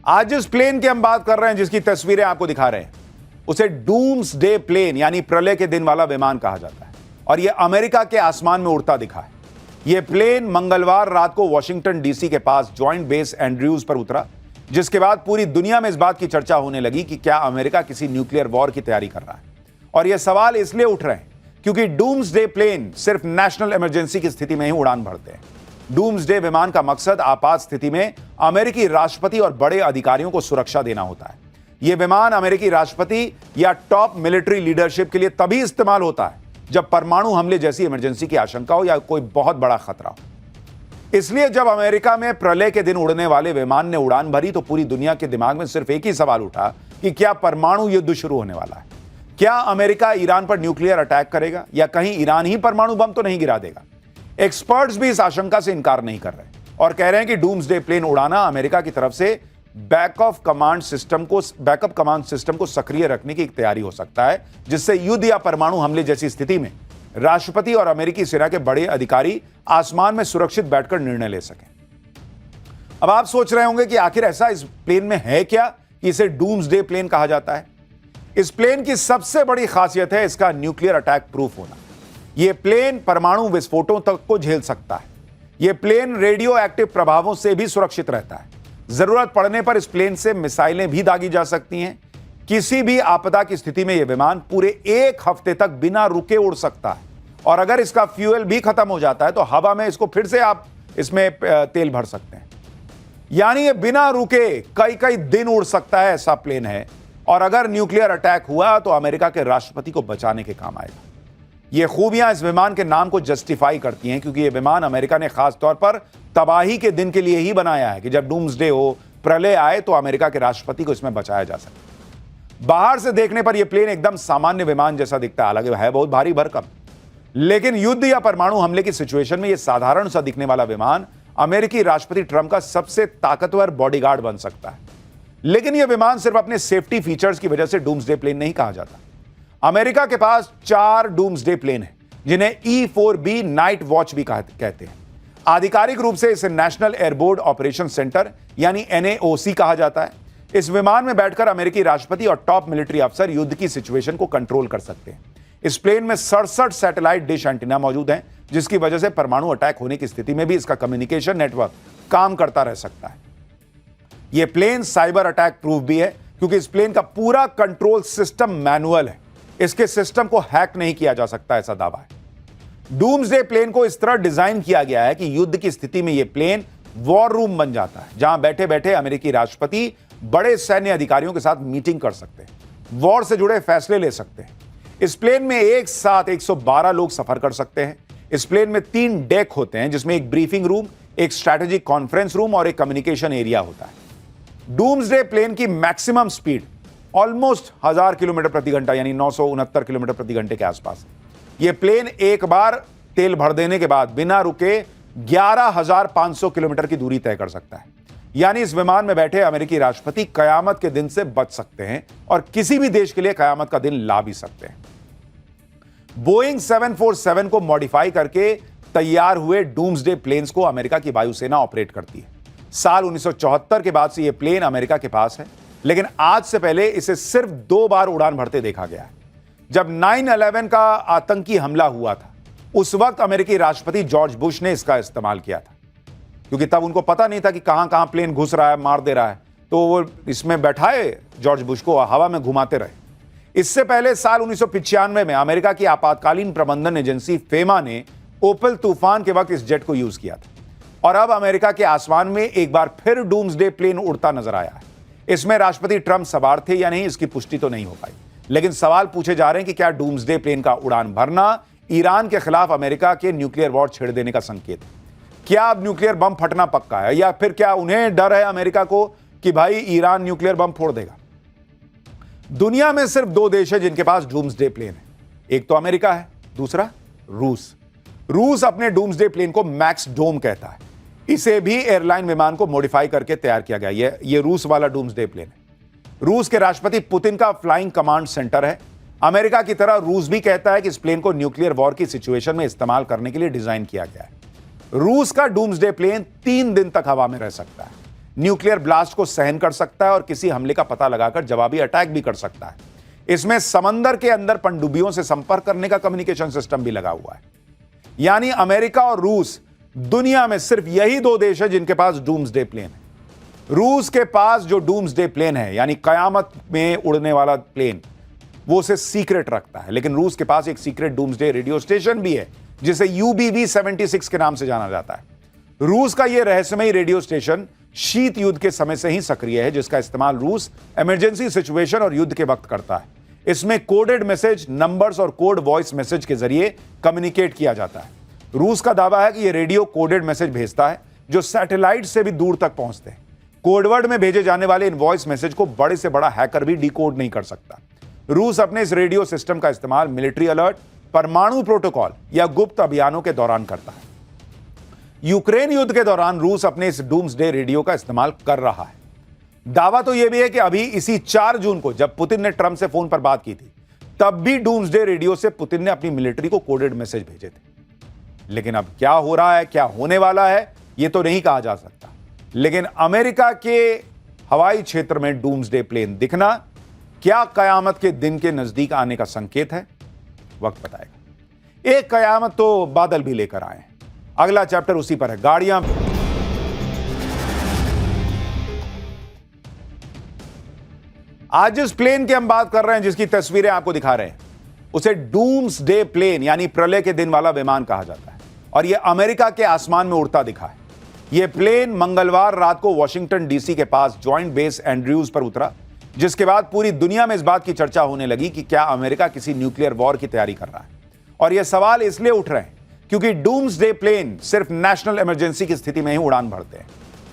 आज जिस प्लेन की हम बात कर रहे हैं, जिसकी तस्वीरें आपको दिखा रहे हैं, उसे डूम्सडे प्लेन यानी प्रलय के दिन वाला विमान कहा जाता है और यह अमेरिका के आसमान में उड़ता दिखा है। यह प्लेन मंगलवार रात को वॉशिंगटन डीसी के पास जॉइंट बेस एंड्रयूज पर उतरा, जिसके बाद पूरी दुनिया में इस बात की चर्चा होने लगी कि क्या अमेरिका किसी न्यूक्लियर वॉर की तैयारी कर रहा है। और यह सवाल इसलिए उठ रहे हैं क्योंकि डूम्सडे प्लेन सिर्फ नेशनल इमरजेंसी की स्थिति में ही उड़ान भरते हैं। डूम्सडे विमान का मकसद आपात स्थिति में अमेरिकी राष्ट्रपति और बड़े अधिकारियों को सुरक्षा देना होता है। यह विमान अमेरिकी राष्ट्रपति या टॉप मिलिट्री लीडरशिप के लिए तभी इस्तेमाल होता है जब परमाणु हमले जैसी इमरजेंसी की आशंका हो या कोई बहुत बड़ा खतरा हो। इसलिए जब अमेरिका में प्रलय के दिन उड़ने वाले विमान ने उड़ान भरी तो पूरी दुनिया के दिमाग में सिर्फ एक ही सवाल उठा कि क्या परमाणु युद्ध शुरू होने वाला है। क्या अमेरिका ईरान पर न्यूक्लियर अटैक करेगा या कहीं ईरान ही परमाणु बम तो नहीं गिरा देगा। एक्सपर्ट्स भी इस आशंका से इनकार नहीं कर रहे और कह रहे हैं कि डूम्सडे प्लेन उड़ाना अमेरिका की तरफ से बैकअप कमांड सिस्टम को सक्रिय रखने की एक तैयारी हो सकता है, जिससे युद्ध या परमाणु हमले जैसी स्थिति में राष्ट्रपति और अमेरिकी सेना के बड़े अधिकारी आसमान में सुरक्षित बैठकर निर्णय ले सकें। अब आप सोच रहे होंगे कि आखिर ऐसा इस प्लेन में है क्या कि इसे डूम्सडे प्लेन कहा जाता है। इस प्लेन की सबसे बड़ी खासियत है इसका न्यूक्लियर अटैक प्रूफ होना। यह प्लेन परमाणु विस्फोटों तक को झेल सकता है। यह प्लेन रेडियो एक्टिव प्रभावों से भी सुरक्षित रहता है। जरूरत पड़ने पर इस प्लेन से मिसाइलें भी दागी जा सकती हैं। किसी भी आपदा की स्थिति में यह विमान पूरे 1 हफ्ते तक बिना रुके उड़ सकता है और अगर इसका फ्यूल भी खत्म हो जाता है तो हवा में इसको फिर से आप इसमें तेल भर सकते हैं। यानी ये बिना रुके कई कई दिन उड़ सकता है, ऐसा प्लेन है। और अगर न्यूक्लियर अटैक हुआ तो अमेरिका के राष्ट्रपति को बचाने के काम आएगा। ये खूबियां इस विमान के नाम को जस्टिफाई करती हैं क्योंकि यह विमान अमेरिका ने खास तौर पर तबाही के दिन के लिए ही बनाया है कि जब डूम्सडे हो, प्रलय आए तो अमेरिका के राष्ट्रपति को इसमें बचाया जा सके। बाहर से देखने पर यह प्लेन एकदम सामान्य विमान जैसा दिखता है, हालांकि है बहुत भारी भरकम, लेकिन युद्ध या परमाणु हमले की सिचुएशन में यह साधारण सा दिखने वाला विमान अमेरिकी राष्ट्रपति ट्रंप का सबसे ताकतवर बॉडीगार्ड बन सकता है। लेकिन यह विमान सिर्फ अपने सेफ्टी फीचर्स की वजह से डूम्सडे प्लेन नहीं कहा जाता। अमेरिका के पास 4 डूम्सडे प्लेन हैं जिन्हें E-4B नाइट वॉच भी कहते हैं। आधिकारिक रूप से इसे नेशनल एयरबोर्ड ऑपरेशन सेंटर यानी NAOC कहा जाता है। इस विमान में बैठकर अमेरिकी राष्ट्रपति और टॉप मिलिट्री अफसर युद्ध की सिचुएशन को कंट्रोल कर सकते हैं। इस प्लेन में 67 सैटेलाइट डिश एंटीना मौजूद हैं, जिसकी वजह से परमाणु अटैक होने की स्थिति में भी इसका कम्युनिकेशन नेटवर्क काम करता रह सकता है। यह प्लेन साइबर अटैक प्रूफ भी है क्योंकि इस प्लेन का पूरा कंट्रोल सिस्टम मैनुअल है। इसके सिस्टम को हैक नहीं किया जा सकता, ऐसा दावा है। डूम्सडे प्लेन को इस तरह डिजाइन किया गया है कि युद्ध की स्थिति में यह प्लेन वॉर रूम बन जाता है, जहां बैठे बैठे अमेरिकी राष्ट्रपति बड़े सैन्य अधिकारियों के साथ मीटिंग कर सकते हैं, वॉर से जुड़े फैसले ले सकते हैं। इस प्लेन में एक साथ 112 लोग सफर कर सकते हैं। इस प्लेन में 3 डेक होते हैं, जिसमें एक ब्रीफिंग रूम, एक स्ट्रैटेजिक कॉन्फ्रेंस रूम और एक कम्युनिकेशन एरिया होता है। डूम्सडे प्लेन की मैक्सिमम स्पीड ऑलमोस्ट 1000 किलोमीटर प्रति घंटा यानी 969 किलोमीटर प्रति घंटे के आसपास। यह प्लेन एक बार तेल भर देने के बाद बिना रुके 11,500 किलोमीटर की दूरी तय कर सकता है। यानी इस विमान में बैठे अमेरिकी राष्ट्रपति कयामत के दिन से बच सकते हैं और किसी भी देश के लिए कयामत का दिन ला भी सकते हैं। बोइंग 747 को मॉडिफाई करके तैयार हुए डूम्सडे प्लेन्स को अमेरिका की वायुसेना ऑपरेट करती है। साल 1974 के बाद से यह प्लेन अमेरिका के पास है, लेकिन आज से पहले इसे सिर्फ 2 बार उड़ान भरते देखा गया है। जब 9/11 का आतंकी हमला हुआ था, उस वक्त अमेरिकी राष्ट्रपति जॉर्ज बुश ने इसका इस्तेमाल किया था, क्योंकि तब उनको पता नहीं था कि कहां प्लेन घुस रहा है, मार दे रहा है, तो वो इसमें बैठाए जॉर्ज बुश को, हवा में घुमाते रहे। इससे पहले साल 1995 में अमेरिका की आपातकालीन प्रबंधन एजेंसी फेमा ने ओपल तूफान के वक्त इस जेट को यूज किया था और अब अमेरिका के आसमान में एक बार फिर डूम्सडे प्लेन उड़ता नजर आया है। इसमें राष्ट्रपति ट्रंप सवार थे या नहीं, इसकी पुष्टि तो नहीं हो पाई, लेकिन सवाल पूछे जा रहे हैं कि क्या डूम्सडे प्लेन का उड़ान भरना ईरान के खिलाफ अमेरिका के न्यूक्लियर वॉर छेड़ देने का संकेत है। क्या अब न्यूक्लियर बम फटना पक्का है या फिर क्या उन्हें डर है अमेरिका को कि भाई ईरान न्यूक्लियर बम फोड़ देगा। दुनिया में सिर्फ 2 देश है जिनके पास डूम्सडे प्लेन है, एक तो अमेरिका है, दूसरा रूस। रूस अपने डूम्सडे प्लेन को मैक्स डोम कहता है। इसे भी एयरलाइन विमान को मॉडिफाई करके तैयार किया गया। ये रूस वाला डूम्सडे प्लेन है। रूस के राष्ट्रपति पुतिन का फ्लाइंग कमांड सेंटर है। अमेरिका की तरह रूस भी कहता है कि इस प्लेन को न्यूक्लियर वॉर की सिचुएशन में इस्तेमाल करने के लिए डिजाइन किया गया है। रूस का डूम्सडे प्लेन 3 दिन तक हवा में रह सकता है, न्यूक्लियर ब्लास्ट को सहन कर सकता है और किसी हमले का पता लगाकर जवाबी अटैक भी कर सकता है। इसमें समंदर के अंदर पनडुब्बियों से संपर्क करने का कम्युनिकेशन सिस्टम भी लगा हुआ है। यानी अमेरिका और रूस दुनिया में सिर्फ यही दो देश है जिनके पास डूम्सडे प्लेन है। रूस के पास जो डूम्सडे प्लेन है यानी कयामत में उड़ने वाला प्लेन, वो उसे सीक्रेट रखता है, लेकिन रूस के पास एक सीक्रेट डूम्सडे रेडियो स्टेशन भी है जिसे UBV-76 के नाम से जाना जाता है। रूस का यह रहस्यमयी रेडियो स्टेशन शीत युद्ध के समय से ही सक्रिय है, जिसका इस्तेमाल रूस इमरजेंसी सिचुएशन और युद्ध के वक्त करता है। इसमें कोडेड मैसेज, नंबर्स और कोड वॉइस मैसेज के जरिए कम्युनिकेट किया जाता है। रूस का दावा है कि यह रेडियो कोडेड मैसेज भेजता है जो सैटेलाइट से भी दूर तक पहुंचते हैं। कोडवर्ड में भेजे जाने वाले इन वॉइस मैसेज को बड़े से बड़ा हैकर भी डिकोड नहीं कर सकता। रूस अपने इस रेडियो सिस्टम का इस्तेमाल मिलिट्री अलर्ट, परमाणु प्रोटोकॉल या गुप्त अभियानों के दौरान करता है। यूक्रेन युद्ध के दौरान रूस अपने इस डूम्सडे रेडियो का इस्तेमाल कर रहा है। दावा तो यह भी है कि अभी इसी 4 जून को जब पुतिन ने ट्रंप से फोन पर बात की थी, तब भी डूम्सडे रेडियो से पुतिन ने अपनी मिलिट्री को कोडेड मैसेज भेजे थे। लेकिन अब क्या हो रहा है, क्या होने वाला है, यह तो नहीं कहा जा सकता। लेकिन अमेरिका के हवाई क्षेत्र में डूम्सडे प्लेन दिखना क्या कयामत के दिन के नजदीक आने का संकेत है? वक्त बताएगा। एक कयामत तो बादल भी लेकर आए हैं। अगला चैप्टर उसी पर है, गाड़ियां। आज जिस प्लेन की हम बात कर रहे हैं, जिसकी तस्वीरें आपको दिखा रहे हैं, उसे डूम्सडे प्लेन यानी प्रलय के दिन वाला विमान कहा जाता है और यह अमेरिका के आसमान में उड़ता दिखा है। यह प्लेन मंगलवार रात को वॉशिंगटन डीसी के पास जॉइंट बेस एंड्रयूज पर उतरा, जिसके बाद पूरी दुनिया में इस बात की चर्चा होने लगी कि क्या अमेरिका किसी न्यूक्लियर वॉर की तैयारी कर रहा है। और यह सवाल इसलिए उठ रहे हैं क्योंकि डूम्सडे प्लेन सिर्फ नेशनल इमरजेंसी की स्थिति में ही उड़ान भरते हैं।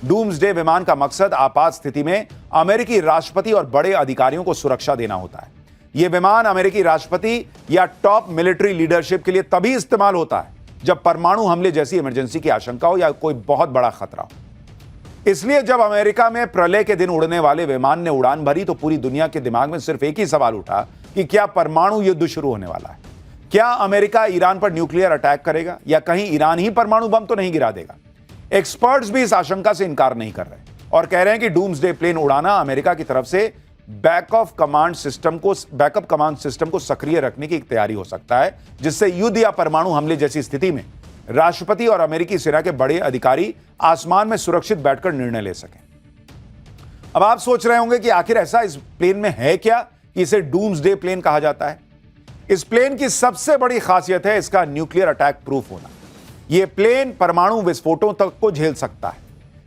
डूम्सडे विमान का मकसद आपात स्थिति में अमेरिकी राष्ट्रपति और बड़े अधिकारियों को सुरक्षा देना होता है। यह विमान अमेरिकी राष्ट्रपति या टॉप मिलिट्री लीडरशिप के लिए तभी इस्तेमाल होता है जब परमाणु हमले जैसी इमरजेंसी की आशंका हो या कोई बहुत बड़ा खतरा हो। इसलिए जब अमेरिका में प्रलय के दिन उड़ने वाले विमान ने उड़ान भरी तो पूरी दुनिया के दिमाग में सिर्फ एक ही सवाल उठा कि क्या परमाणु युद्ध शुरू होने वाला है? क्या अमेरिका ईरान पर न्यूक्लियर अटैक करेगा या कहीं ईरान ही परमाणु बम तो नहीं गिरा देगा? एक्सपर्ट्स भी इस आशंका से इनकार नहीं कर रहे और कह रहे हैं कि डूम्सडे प्लेन उड़ाना अमेरिका की तरफ से बैकअप कमांड सिस्टम को सक्रिय रखने की एक तैयारी हो सकता है, जिससे युद्ध या परमाणु हमले जैसी स्थिति में राष्ट्रपति और अमेरिकी सेना के बड़े अधिकारी आसमान में सुरक्षित बैठकर निर्णय ले सकें। अब आप सोच रहे होंगे कि आखिर ऐसा इस प्लेन में है क्या कि इसे डूम्सडे प्लेन कहा जाता है? इस प्लेन की सबसे बड़ी खासियत है इसका न्यूक्लियर अटैक प्रूफ होना। यह प्लेन परमाणु विस्फोटों तक को झेल सकता है।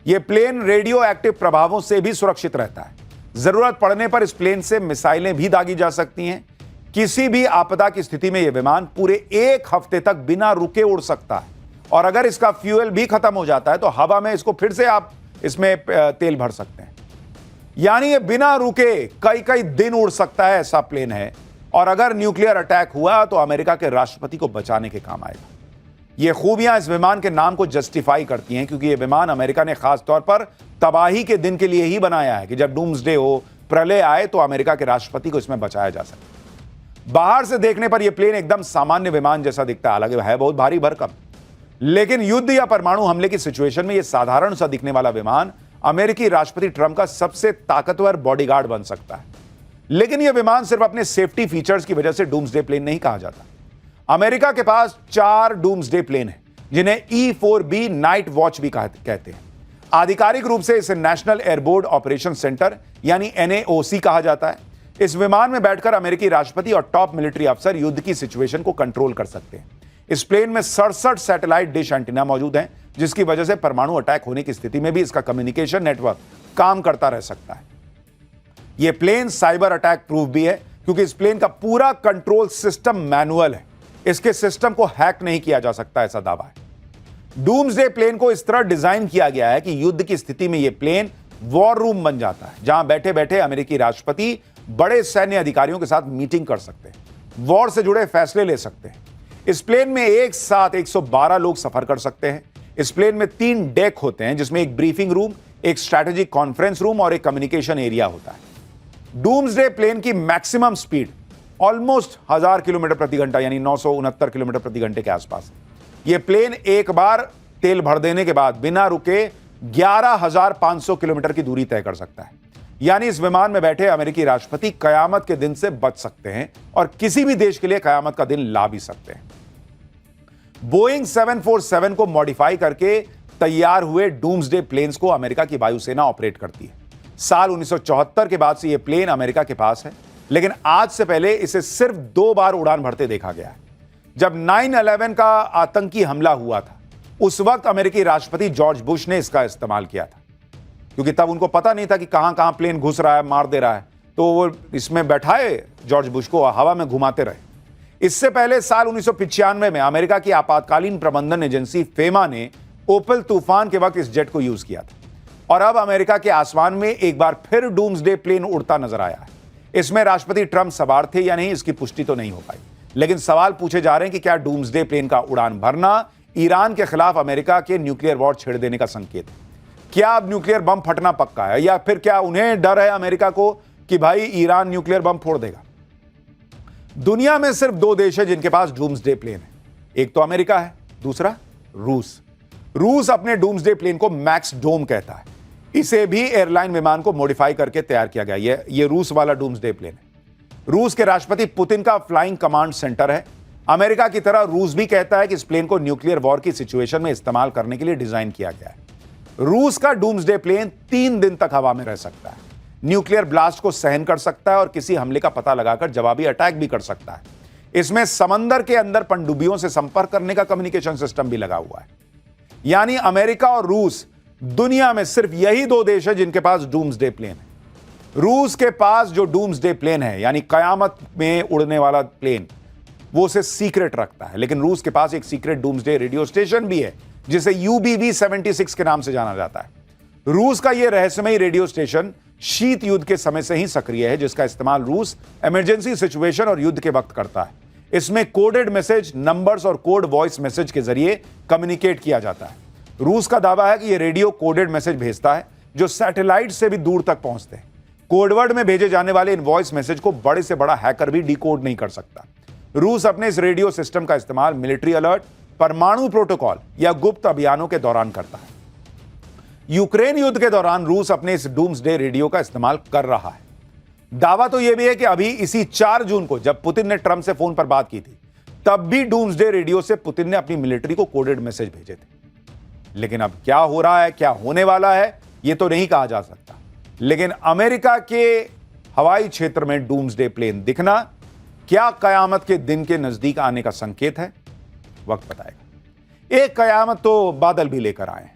यह प्लेन रेडियो एक्टिव प्रभावों से भी सुरक्षित रहता है। जरूरत पड़ने पर इस प्लेन से मिसाइलें भी दागी जा सकती हैं। किसी भी आपदा की स्थिति में यह विमान पूरे 1 हफ्ते तक बिना रुके उड़ सकता है और अगर इसका फ्यूल भी खत्म हो जाता है तो हवा में इसको फिर से आप इसमें तेल भर सकते हैं। यानी ये बिना रुके कई कई दिन उड़ सकता है, ऐसा प्लेन है। और अगर न्यूक्लियर अटैक हुआ तो अमेरिका के राष्ट्रपति को बचाने के काम आएगा। ये खूबियां इस विमान के नाम को जस्टिफाई करती हैं क्योंकि यह विमान अमेरिका ने खास तौर पर तबाही के दिन के लिए ही बनाया है कि जब डूम्सडे हो, प्रलय आए तो अमेरिका के राष्ट्रपति को इसमें बचाया जा सके। बाहर से देखने पर यह प्लेन एकदम सामान्य विमान जैसा दिखता है, हालांकि है बहुत भारी भरकम, लेकिन युद्ध या परमाणु हमले की सिचुएशन में यह साधारण सा दिखने वाला विमान अमेरिकी राष्ट्रपति ट्रंप का सबसे ताकतवर बॉडीगार्ड बन सकता है। लेकिन यह विमान सिर्फ अपने सेफ्टी फीचर्स की वजह से डूम्सडे प्लेन नहीं कहा जाता। अमेरिका के पास 4 डूम्सडे प्लेन हैं जिन्हें E-4B नाइट वॉच भी कहते हैं। आधिकारिक रूप से इसे नेशनल एयरबोर्ड ऑपरेशन सेंटर यानी NAOC कहा जाता है। इस विमान में बैठकर अमेरिकी राष्ट्रपति और टॉप मिलिट्री अफसर युद्ध की सिचुएशन को कंट्रोल कर सकते हैं। इस प्लेन में 67 सैटेलाइट डिश एंटीना मौजूद हैं, जिसकी वजह से परमाणु अटैक होने की स्थिति में भी इसका कम्युनिकेशन नेटवर्क काम करता रह सकता है। यह प्लेन साइबर अटैक प्रूफ भी है क्योंकि इस प्लेन का पूरा कंट्रोल सिस्टम मैनुअल है। इसके सिस्टम को हैक नहीं किया जा सकता, ऐसा दावा है। डूम्सडे प्लेन को इस तरह डिजाइन किया गया है कि युद्ध की स्थिति में यह प्लेन वॉर रूम बन जाता है, जहां बैठे बैठे अमेरिकी राष्ट्रपति बड़े सैन्य अधिकारियों के साथ मीटिंग कर सकते हैं, वॉर से जुड़े फैसले ले सकते हैं। इस प्लेन में एक साथ 112 लोग सफर कर सकते हैं। इस प्लेन में 3 डेक होते हैं, जिसमें एक ब्रीफिंग रूम, एक स्ट्रैटेजिक कॉन्फ्रेंस रूम और एक कम्युनिकेशन एरिया होता है। डूम्सडे प्लेन की मैक्सिमम स्पीड ऑलमोस्ट 1000 किलोमीटर प्रति घंटा यानी 969 किलोमीटर प्रति घंटे के आसपास। यह प्लेन एक बार तेल भर देने के बाद बिना रुके 11,500 किलोमीटर की दूरी तय कर सकता है। यानी इस विमान में बैठे अमेरिकी राष्ट्रपति कयामत के दिन से बच सकते हैं और किसी भी देश के लिए कयामत का दिन ला भी सकते हैं। बोइंग 747 को मॉडिफाई करके तैयार हुए डूम्सडे प्लेन्स को अमेरिका की वायुसेना ऑपरेट करती है। साल 1974 के बाद से यह प्लेन अमेरिका के पास है, लेकिन आज से पहले इसे सिर्फ 2 बार उड़ान भरते देखा गया है। जब 9/11 का आतंकी हमला हुआ था, उस वक्त अमेरिकी राष्ट्रपति जॉर्ज बुश ने इसका इस्तेमाल किया था, क्योंकि तब उनको पता नहीं था कि कहां कहां प्लेन घुस रहा है, मार दे रहा है, तो वो इसमें बैठाए जॉर्ज बुश को, हवा में घुमाते रहे। इससे पहले साल 1995 में अमेरिका की आपातकालीन प्रबंधन एजेंसी फेमा ने ओपल तूफान के वक्त इस जेट को यूज किया था, और अब अमेरिका के आसमान में एक बार फिर डूम्सडे प्लेन उड़ता नजर आया है। इसमें राष्ट्रपति ट्रंप सवार थे या नहीं, इसकी पुष्टि तो नहीं हो पाई, लेकिन सवाल पूछे जा रहे हैं कि क्या डूम्सडे प्लेन का उड़ान भरना ईरान के खिलाफ अमेरिका के न्यूक्लियर वॉर छेड़ देने का संकेत है? क्या अब न्यूक्लियर बम फटना पक्का है, या फिर क्या उन्हें डर है अमेरिका को कि भाई ईरान न्यूक्लियर बम फोड़ देगा? दुनिया में सिर्फ 2 देश है जिनके पास डूम्सडे प्लेन है। एक तो अमेरिका है, दूसरा रूस। रूस अपने डूम्सडे प्लेन को मैक्स डोम कहता है। इसे भी एयरलाइन विमान को मॉडिफाई करके तैयार किया गया। ये रूस वाला डूम्सडे प्लेन है। रूस के राष्ट्रपति पुतिन का फ्लाइंग कमांड सेंटर है। अमेरिका की तरह रूस भी कहता है कि इस प्लेन को न्यूक्लियर वॉर की सिचुएशन में इस्तेमाल करने के लिए डिजाइन किया गया है। रूस का डूम्सडे प्लेन 3 दिन तक हवा में रह सकता है, न्यूक्लियर ब्लास्ट को सहन कर सकता है और किसी हमले का पता लगाकर जवाबी अटैक भी कर सकता है। इसमें समंदर के अंदर पनडुब्बियों से संपर्क करने का कम्युनिकेशन सिस्टम भी लगा हुआ है। यानी अमेरिका और रूस, दुनिया में सिर्फ यही 2 देश है जिनके पास डूम्सडे प्लेन है। रूस के पास जो डूम्सडे प्लेन है, यानी कयामत में उड़ने वाला प्लेन, वो उसे सीक्रेट रखता है, लेकिन रूस के पास एक सीक्रेट डूम्सडे रेडियो स्टेशन भी है जिसे UBV-76 के नाम से जाना जाता है। रूस का यह रहस्यमयी रेडियो स्टेशन शीत युद्ध के समय से ही सक्रिय है, जिसका इस्तेमाल रूस इमरजेंसी सिचुएशन और युद्ध के वक्त करता है। इसमें कोडेड मैसेज, नंबर्स और कोड वॉइस मैसेज के जरिए कम्युनिकेट किया जाता है। रूस का दावा है कि यह रेडियो कोडेड मैसेज भेजता है जो सैटेलाइट से भी दूर तक पहुंचते हैं। कोडवर्ड में भेजे जाने वाले इन वॉइस मैसेज को बड़े से बड़ा हैकर भी डिकोड नहीं कर सकता। रूस अपने इस रेडियो सिस्टम का इस्तेमाल मिलिट्री अलर्ट, परमाणु प्रोटोकॉल या गुप्त अभियानों के दौरान करता है। यूक्रेन युद्ध के दौरान रूस अपने इस डूम्सडे रेडियो का इस्तेमाल कर रहा है। दावा तो यह भी है कि अभी इसी 4 जून को जब पुतिन ने ट्रंप से फोन पर बात की थी, तब भी डूम्सडे रेडियो से पुतिन ने अपनी मिलिट्री को कोडेड मैसेज भेजे थे। लेकिन अब क्या हो रहा है, क्या होने वाला है, यह तो नहीं कहा जा सकता। लेकिन अमेरिका के हवाई क्षेत्र में डूम्सडे प्लेन दिखना क्या कयामत के दिन के नजदीक आने का संकेत है? वक्त बताएगा। एक कयामत तो बादल भी लेकर आए हैं।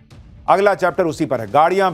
अगला चैप्टर उसी पर है। गाड़ियां